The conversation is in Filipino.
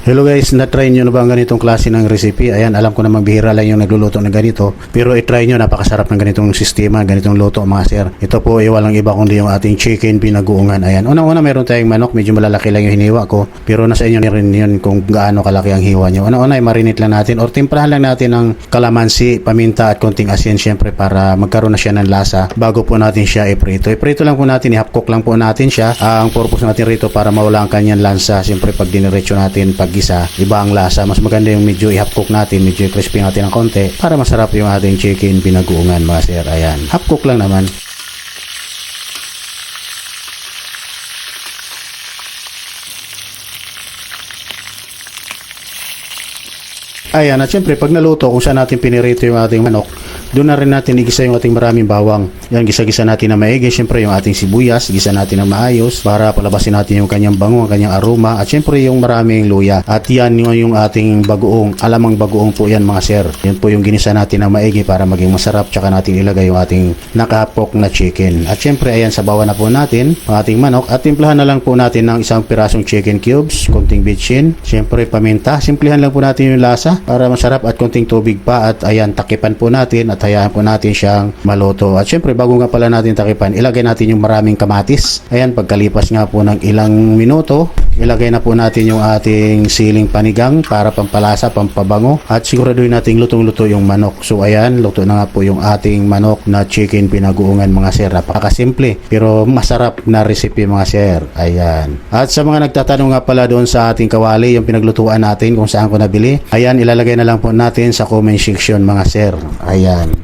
Hello guys, na-try nyo na ba ang ganitong klase ng recipe? Ayan, alam ko namang bihira lang yung nagluluto ng ganito. Pero i-try nyo, napakasarap ng ganitong sistema, ganitong luto mga sir. Ito po ay walang iba kundi yung ating chicken pinaguungan. Ayan, unang-una meron tayong manok, medyo malalaki lang yung hiniwa ko. Pero nasa inyo rin yun kung gaano kalaki ang hiwa nyo. Unang-una ay marinate lang natin or timplahan lang natin ng kalamansi, paminta at konting asin syempre para magkaroon na siya ng lasa bago po natin siya iprito. Iprito lang po natin, i-half cook lang po natin siya. Ang purpose natin rito para mawala ang kanyang lansa. Syempre pag diniretso natin pag-gisa, iba ang lasa. Mas maganda yung medyo i-half cook natin, medyo crispy natin ng konti para masarap yung ating chicken pinaguungan mga sir. Ayan, half cook lang naman. Ayan, at syempre pag naluto kung saan natin pinirito yung ating manok, doon na rin natin igisa yung ating maraming bawang. Yan, gisa-gisa natin na maigi. Syempre yung ating sibuyas, gisa natin na maayos para palabasin natin yung kanyang bango, ang kanyang aroma. At syempre yung maraming luya. At yan yung ating bagoong, alamang bagoong po yan mga sir. Yan po yung ginisa natin na maigi para maging masarap. Tsaka natin ilagay yung ating nakapok na chicken. At syempre ayan, sabawan na po natin ang ating manok. At timplahan na lang po natin ng isang pirasong chicken cubes, konting bitchin, syempre paminta. Simplihan lang po natin yung lasa para masarap at konting tubig pa. At ayan, takipan po natin at hayaan po natin siyang maluto. At syempre bago nga pala natin takipan, ilagay natin yung maraming kamatis. Ayan, pagkalipas nga po ng ilang minuto, ilagay na po natin yung ating siling panigang para pampalasa, pampabango. At siguraduhin natin lutong-luto yung manok. So ayan, luto na nga po yung ating manok na chicken pinaguungan mga sir. Napakasimple pero masarap na recipe mga sir. Ayan. At sa mga nagtatanong nga pala doon sa ating kawali, yung pinaglutuan natin kung saan ko nabili, ayan, ilalagay na lang po natin sa comment section mga sir. Ayan.